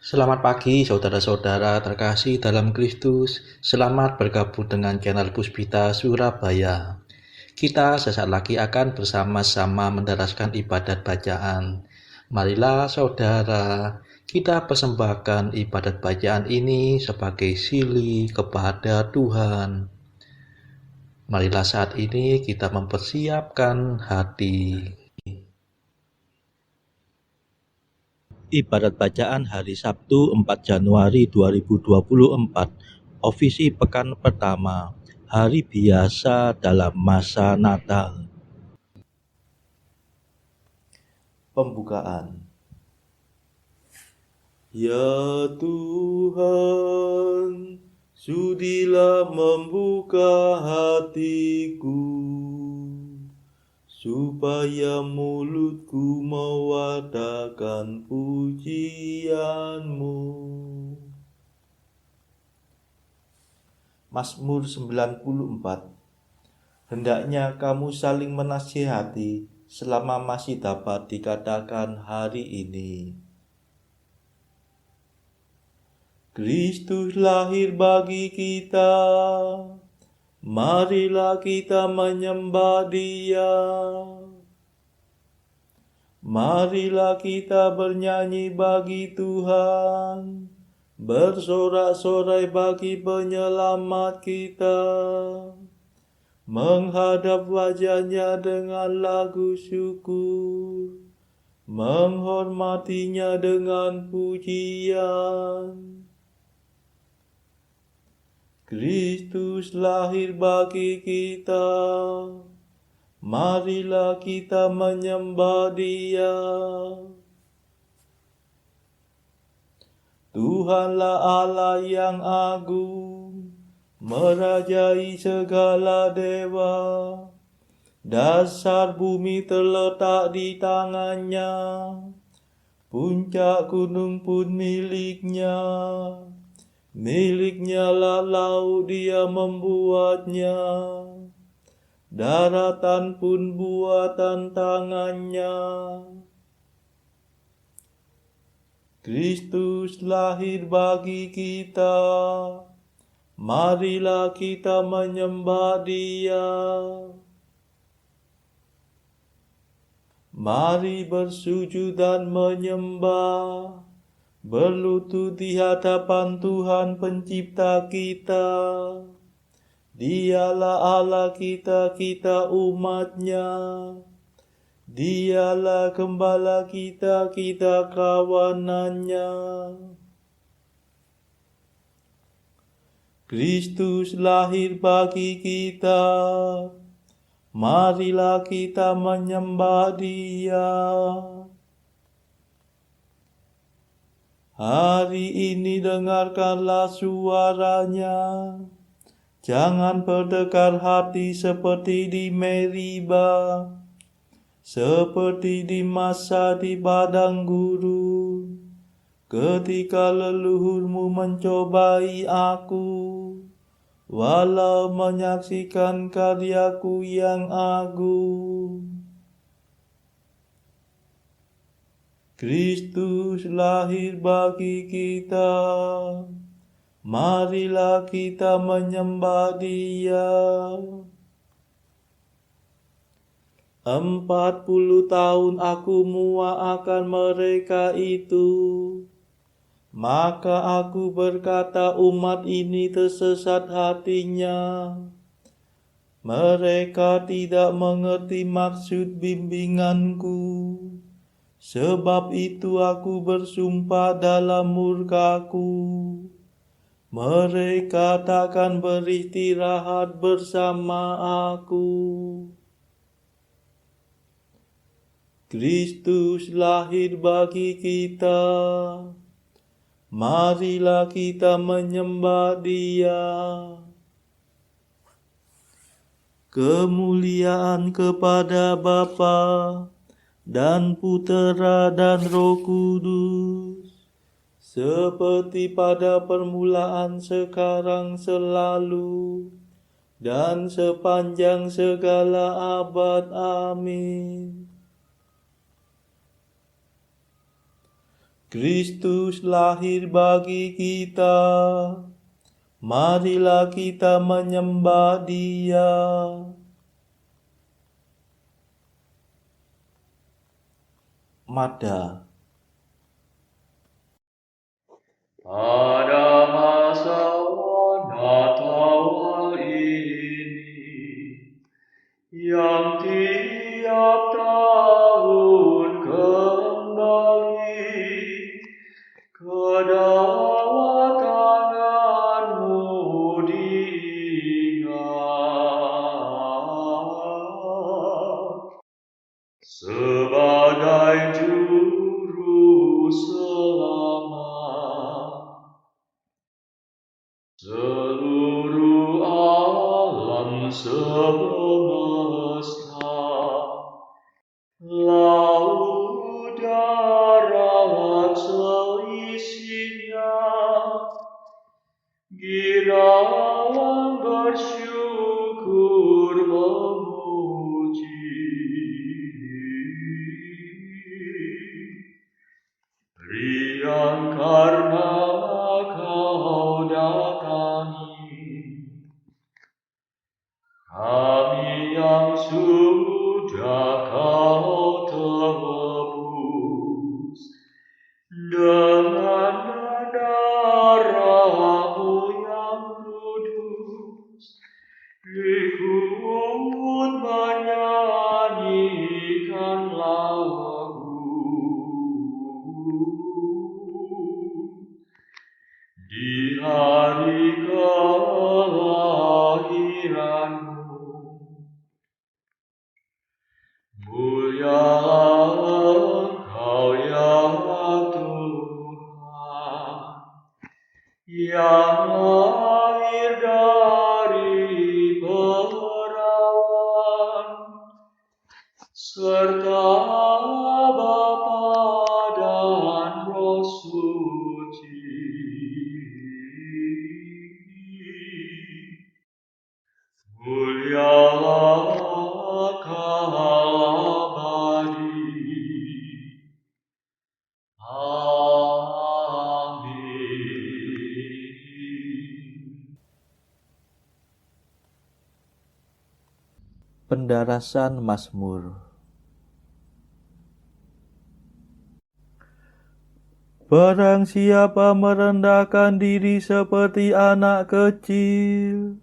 Selamat pagi saudara-saudara terkasih dalam Kristus. Selamat bergabung dengan channel Puspita Surabaya. Kita sesaat lagi akan bersama-sama menderaskan ibadat bacaan. Marilah saudara, kita persembahkan ibadat bacaan ini sebagai sili kepada Tuhan. Marilah saat ini kita mempersiapkan hati. Ibadat bacaan hari Sabtu 4 Januari 2024, Ofisi Pekan Pertama, Hari Biasa dalam Masa Natal. Pembukaan. Ya Tuhan, sudilah membuka hatiku, supaya mulutku mewartakan pujian-Mu. Mazmur 94. Hendaknya kamu saling menasihati selama masih dapat dikatakan hari ini. Kristus lahir bagi kita, marilah kita menyembah Dia. Marilah kita bernyanyi bagi Tuhan, bersorak-sorai bagi penyelamat kita, menghadap wajah-Nya dengan lagu syukur, menghormatinya dengan pujian. Kristus lahir bagi kita, marilah kita menyembah Dia. Tuhanlah Allah yang agung, merajai segala dewa. Dasar bumi terletak di tangan-Nya, puncak gunung pun milik-Nya. Milik-Nya lah laut, Dia membuatnya. Daratan pun buatan tangan-Nya. Kristus lahir bagi kita, marilah kita menyembah Dia. Mari bersujud dan menyembah, berlutut di hadapan Tuhan Pencipta kita. Dialah Allah kita, kita umat-Nya. Dialah gembala kita, kita kawanan-Nya. Kristus lahir bagi kita, marilah kita menyembah Dia. Hari ini dengarkanlah suara-Nya. Jangan berdekar hati seperti di Meriba, seperti di masa di padang gurun, ketika leluhurmu mencobai aku, walau menyaksikan karyaku yang agung. Kristus lahir bagi kita, marilah kita menyembah Dia. 40 tahun aku muak akan mereka itu. Maka aku berkata, umat ini tersesat hatinya. Mereka tidak mengerti maksud bimbinganku. Sebab itu aku bersumpah dalam murkaku, mereka takkan beristirahat bersama aku. Kristus lahir bagi kita, marilah kita menyembah Dia. Kemuliaan kepada Bapa dan Putera dan Roh Kudus, seperti pada permulaan, sekarang, selalu, dan sepanjang segala abad. Amin. Kristus lahir bagi kita, marilah kita menyembah Dia. Mada. Pada masa Natal ini, yang tiap tahun kembali, kedatangan-Mu diingat. Sebagai juru selamat, seluruh alam semesta, laut darat seisinya, girang bersyukur memuji. Riang karena Kau datangi, kami yang sudah Kau tebus dengan darah-Mu yang kudus, ikut menyanyikan lagu di hari kelahiran-Mu. Mulialah Engkau ya Tuhan, yang lahir dari perawan, serta Bapa dan Roh Suci. Mulialah Kau abadi. Amin. Pendarasan Mazmur. Barang siapa merendahkan diri seperti anak kecil,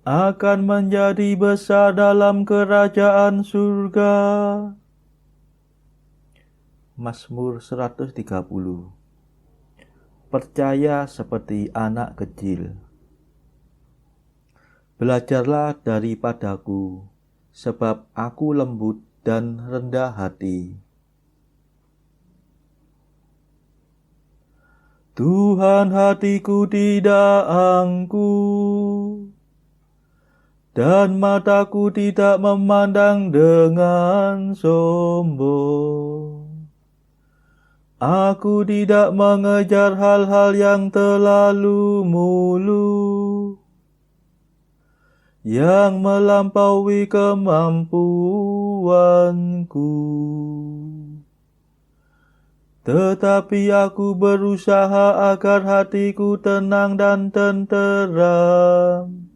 akan menjadi besar dalam kerajaan surga. Mazmur 130. Percaya seperti anak kecil. Belajarlah daripadaku, sebab aku lembut dan rendah hati. Tuhan, hatiku tidak angkuh, dan mataku tidak memandang dengan sombong. Aku tidak mengejar hal-hal yang terlalu muluk, yang melampaui kemampuanku. Tetapi aku berusaha agar hatiku tenang dan tenteram,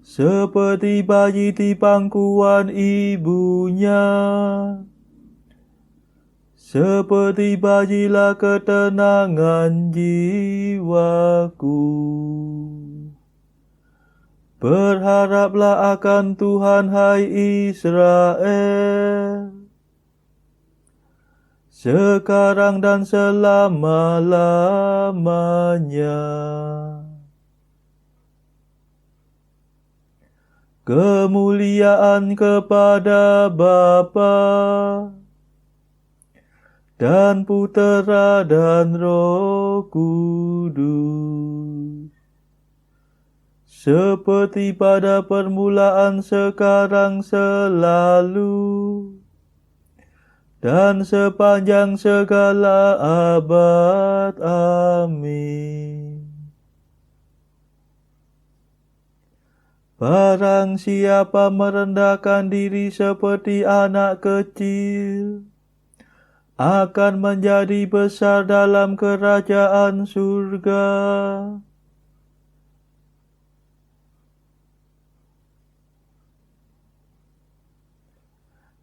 seperti bayi di pangkuan ibunya. Seperti bayilah ketenangan jiwaku. Berharaplah akan Tuhan, hai Israel, sekarang dan selama-lamanya. Kemuliaan kepada Bapa dan Putera dan Roh Kudus, seperti pada permulaan, sekarang, selalu, dan sepanjang segala abad. Amin. Barang siapa merendahkan diri seperti anak kecil, akan menjadi besar dalam kerajaan surga.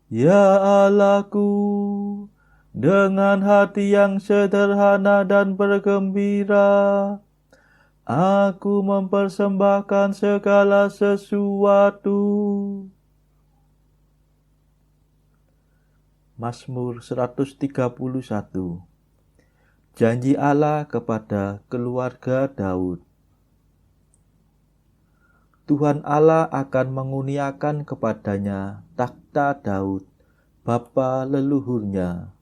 Ya Allahku, dengan hati yang sederhana dan bergembira, aku mempersembahkan segala sesuatu. Mazmur 131. Janji Allah kepada keluarga Daud. Tuhan Allah akan menguniakan kepadanya takhta Daud, bapa leluhurnya.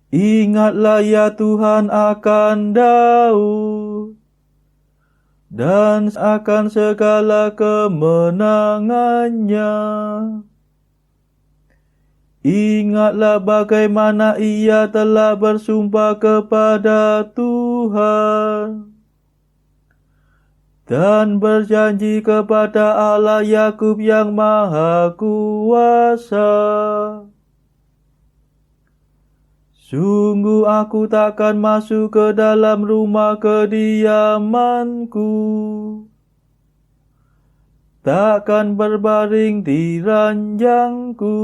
Ingatlah ya Tuhan akan Daud, dan akan segala kemenangannya. Ingatlah bagaimana ia telah bersumpah kepada Tuhan dan berjanji kepada Allah Yakub yang Maha Kuasa. Sungguh aku takkan masuk ke dalam rumah kediamanku, takkan berbaring di ranjangku,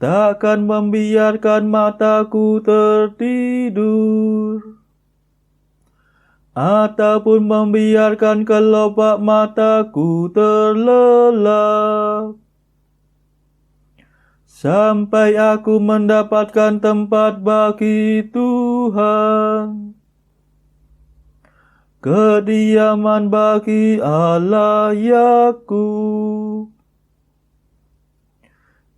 takkan membiarkan mataku tertidur, ataupun membiarkan kelopak mataku terlelap, sampai aku mendapatkan tempat bagi Tuhan, kediaman bagi Allah Yakub.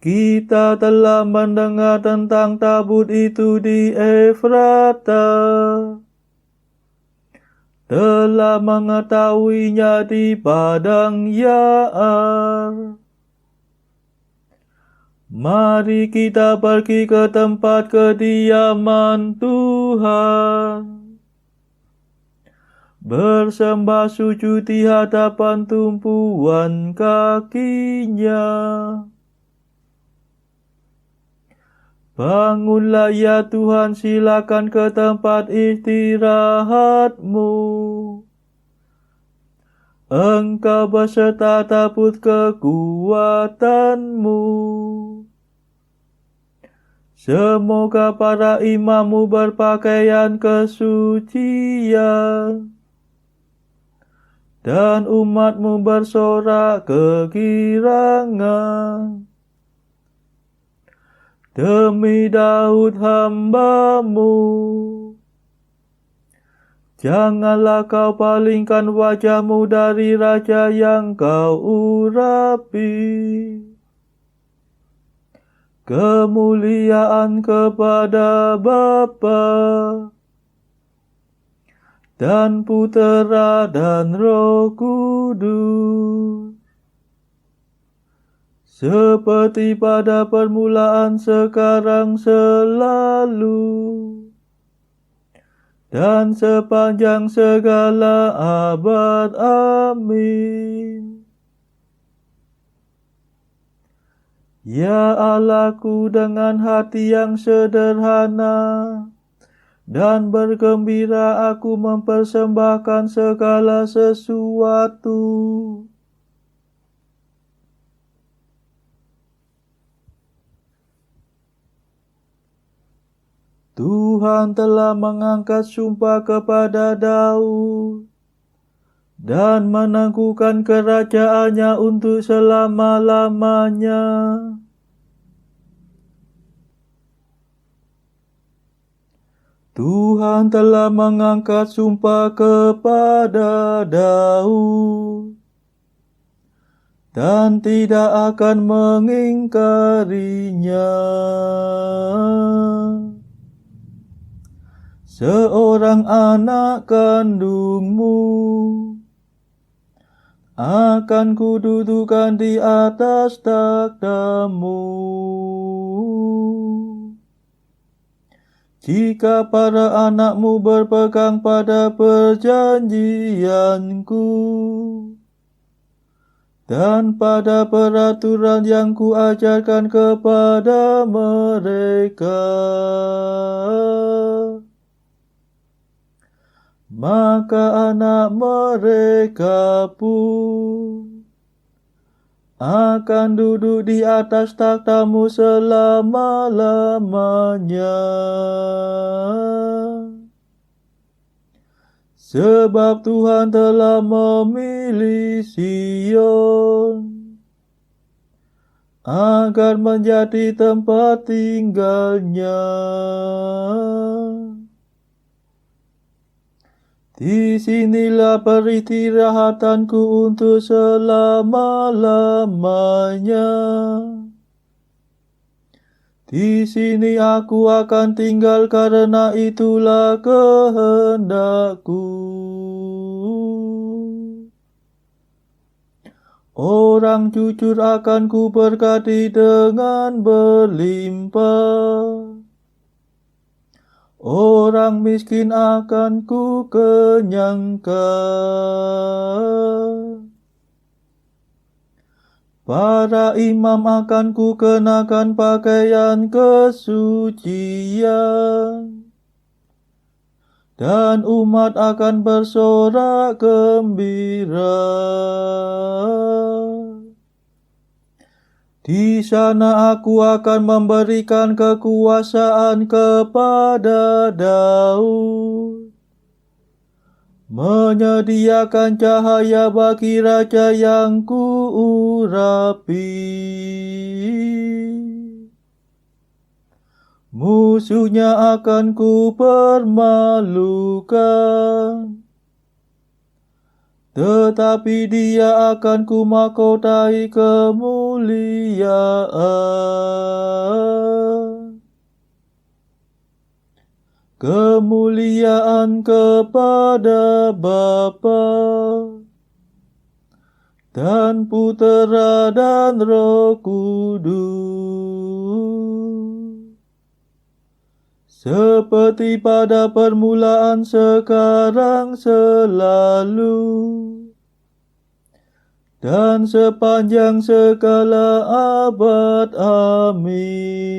Kita telah mendengar tentang tabut itu di Efrata, telah mengetahuinya di padang Yaar. Mari kita pergi ke tempat kediaman Tuhan, bersembah sujud di hadapan tumpuan kakinya. Bangunlah ya Tuhan, silakan ke tempat istirahatmu. Engkau beserta tabut kekuatanmu. Semoga para imammu berpakaian kesucian, dan umatmu bersorak kegirangan. Demi Daud hamba-Mu, janganlah kau palingkan wajah-Mu dari raja yang kau urapi. Kemuliaan kepada Bapa dan Putera dan Roh Kudus, seperti pada permulaan, sekarang, selalu, dan sepanjang segala abad. Amin. Ya Allahku, dengan hati yang sederhana dan bergembira aku mempersembahkan segala sesuatu. Tuhan telah mengangkat sumpah kepada Daud dan meneguhkan kerajaannya untuk selama-lamanya. Tuhan telah mengangkat sumpah kepada Daud dan tidak akan mengingkarinya. Seorang anak kandungmu akan kududukan di atas takhtamu. Jika para anakmu berpegang pada perjanjianku dan pada peraturan yang kuajarkan kepada mereka. Maka anak mereka pun akan duduk di atas takhtamu selama-lamanya. Sebab Tuhan telah memilih Sion agar menjadi tempat tinggalnya. Di sinilah peristirahatanku untuk selama-lamanya. Di sini aku akan tinggal karena itulah kehendakku. Orang jujur akan ku berkati dengan berlimpah. Orang miskin akan ku kenyangkan. Para imam akan ku kenakan pakaian kesucian, dan umat akan bersorak gembira. Di sana aku akan memberikan kekuasaan kepada Daud, menyediakan cahaya bagi raja yang kuurapi. Musuhnya akan ku permalukan, tetapi dia akan ku mahkotai kemuliaan. Kemuliaan kepada Bapa dan Putera dan Roh Kudus, seperti pada permulaan, sekarang, selalu, dan sepanjang segala abad. Amin.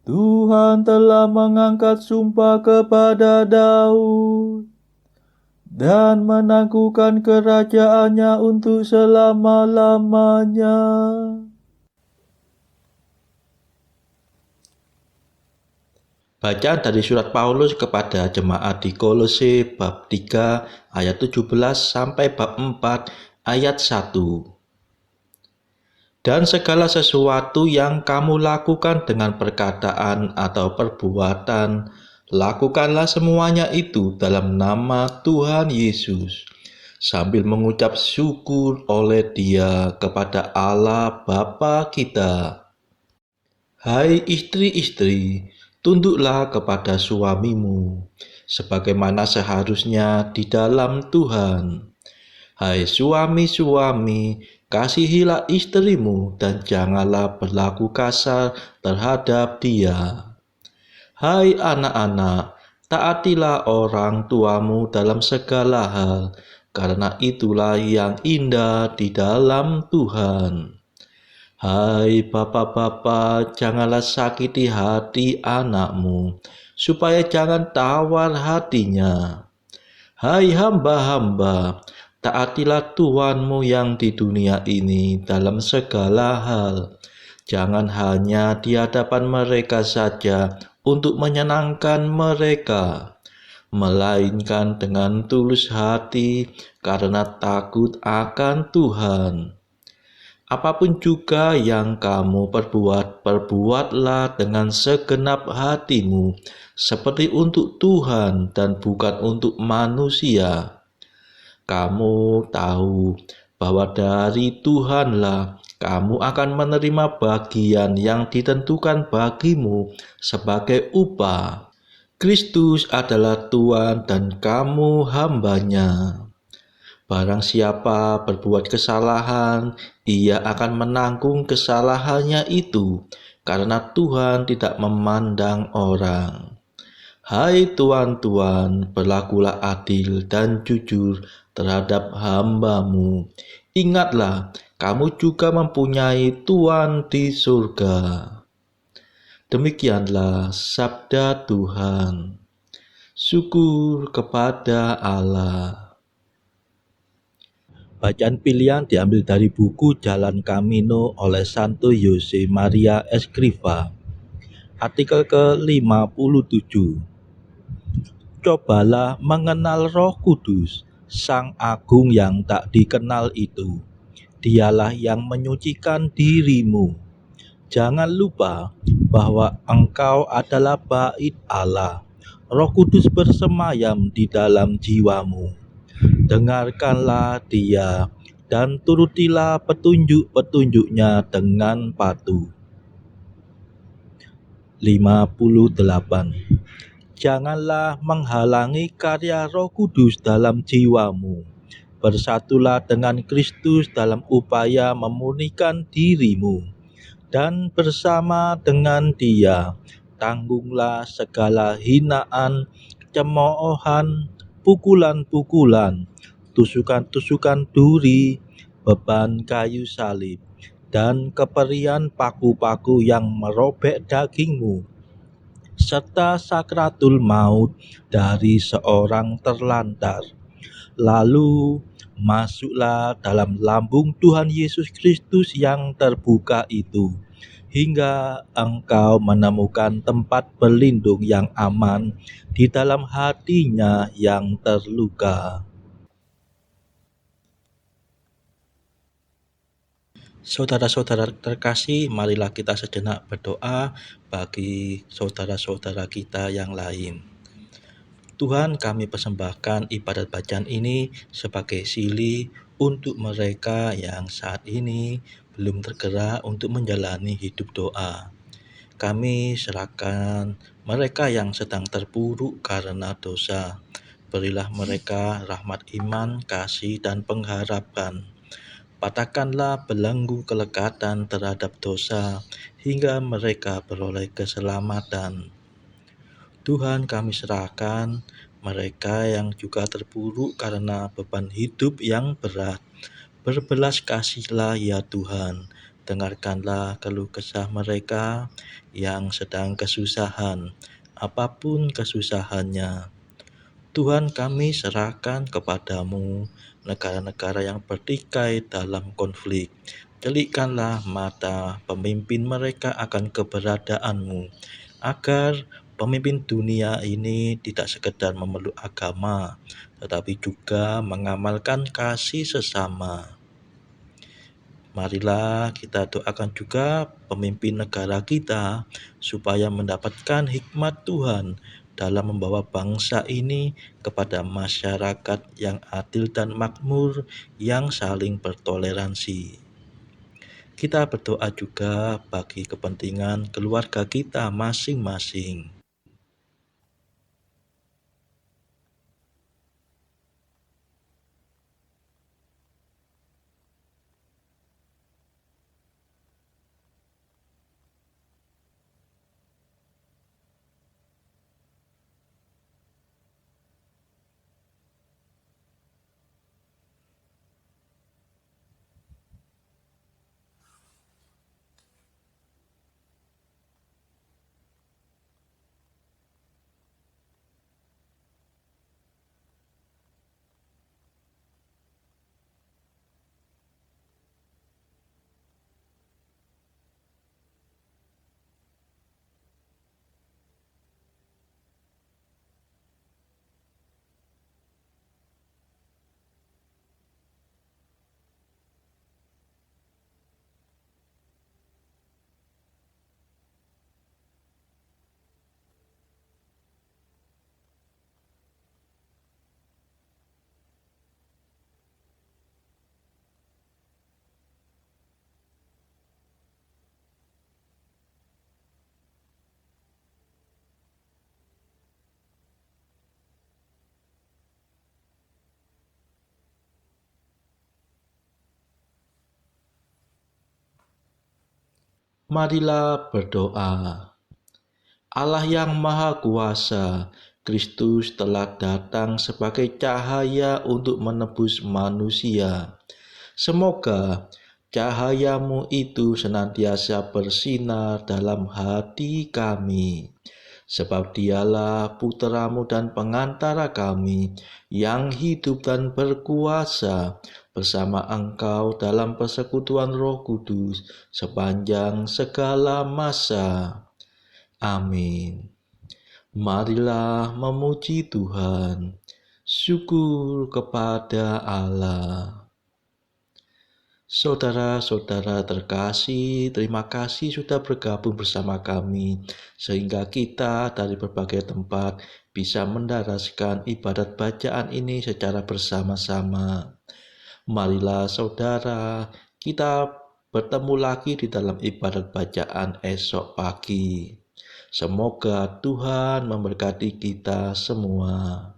Tuhan telah mengangkat sumpah kepada Daud dan menangguhkan kerajaannya untuk selama-lamanya. Bacaan dari surat Paulus kepada jemaat di Kolose bab 3 ayat 17 sampai bab 4 ayat 1. Dan segala sesuatu yang kamu lakukan dengan perkataan atau perbuatan, lakukanlah semuanya itu dalam nama Tuhan Yesus, sambil mengucap syukur oleh Dia kepada Allah Bapa kita. Hai istri-istri, tunduklah kepada suamimu, sebagaimana seharusnya di dalam Tuhan. Hai suami-suami, kasihilah istrimu dan janganlah berlaku kasar terhadap dia. Hai anak-anak, taatilah orang tuamu dalam segala hal, karena itulah yang indah di dalam Tuhan. Hai bapak-bapak, janganlah sakiti hati anakmu, supaya jangan tawar hatinya. Hai hamba-hamba, taatilah Tuhanmu yang di dunia ini dalam segala hal. Jangan hanya di hadapan mereka saja untuk menyenangkan mereka, melainkan dengan tulus hati karena takut akan Tuhan. Apapun juga yang kamu perbuat, perbuatlah dengan segenap hatimu, seperti untuk Tuhan dan bukan untuk manusia. Kamu tahu bahwa dari Tuhanlah kamu akan menerima bagian yang ditentukan bagimu sebagai upah. Kristus adalah Tuhan dan kamu hambanya. Barang siapa berbuat kesalahan, ia akan menanggung kesalahannya itu, karena Tuhan tidak memandang orang. Hai Tuan, berlakulah adil dan jujur terhadap hamba-Mu. Ingatlah, kamu juga mempunyai Tuan di surga. Demikianlah sabda Tuhan. Syukur kepada Allah. Bacaan pilihan diambil dari buku Jalan Camino oleh Santo Jose Maria Escrivá. Artikel ke-57. Cobalah mengenal Roh Kudus, Sang Agung yang tak dikenal itu. Dialah yang menyucikan dirimu. Jangan lupa bahwa engkau adalah bait Allah. Roh Kudus bersemayam di dalam jiwamu. Dengarkanlah Dia dan turutilah petunjuk-petunjuknya dengan patuh. 58. Janganlah menghalangi karya Roh Kudus dalam jiwamu. Bersatulah dengan Kristus dalam upaya memurnikan dirimu, dan bersama dengan Dia tanggunglah segala hinaan, cemoohan, pukulan-pukulan, tusukan-tusukan duri, beban kayu salib, dan keperian paku-paku yang merobek dagingmu, serta sakratul maut dari seorang terlantar. Lalu masuklah dalam lambung Tuhan Yesus Kristus yang terbuka itu, hingga engkau menemukan tempat berlindung yang aman di dalam hatinya yang terluka. Saudara-saudara terkasih, marilah kita sejenak berdoa bagi saudara-saudara kita yang lain. Tuhan, kami persembahkan ibadat bacaan ini sebagai silih untuk mereka yang saat ini belum tergerak untuk menjalani hidup doa. Kami serahkan mereka yang sedang terpuruk karena dosa. Berilah mereka rahmat iman, kasih, dan pengharapan. Patahkanlah belenggu kelekatan terhadap dosa hingga mereka beroleh keselamatan. Tuhan, kami serahkan mereka yang juga terpuruk karena beban hidup yang berat. Berbelas kasihlah ya Tuhan, dengarkanlah keluh kesah mereka yang sedang kesusahan, apapun kesusahannya. Tuhan, kami serahkan kepadamu negara-negara yang bertikai dalam konflik. Celikkanlah mata pemimpin mereka akan keberadaanmu, agar pemimpin dunia ini tidak sekedar memeluk agama, tetapi juga mengamalkan kasih sesama. Marilah kita doakan juga pemimpin negara kita supaya mendapatkan hikmat Tuhan dalam membawa bangsa ini kepada masyarakat yang adil dan makmur, yang saling bertoleransi. Kita berdoa juga bagi kepentingan keluarga kita masing-masing. Marilah berdoa. Allah yang Maha Kuasa, Kristus telah datang sebagai cahaya untuk menebus manusia. Semoga cahayamu itu senantiasa bersinar dalam hati kami, sebab dialah putramu dan pengantara kami yang hidup dan berkuasa bersama engkau dalam persekutuan Roh Kudus sepanjang segala masa. Amin. Marilah memuji Tuhan. Syukur kepada Allah. Saudara-saudara terkasih, terima kasih sudah bergabung bersama kami, sehingga kita dari berbagai tempat bisa mendaraskan ibadat bacaan ini secara bersama-sama. Marilah saudara, kita bertemu lagi di dalam ibadat bacaan esok pagi. Semoga Tuhan memberkati kita semua.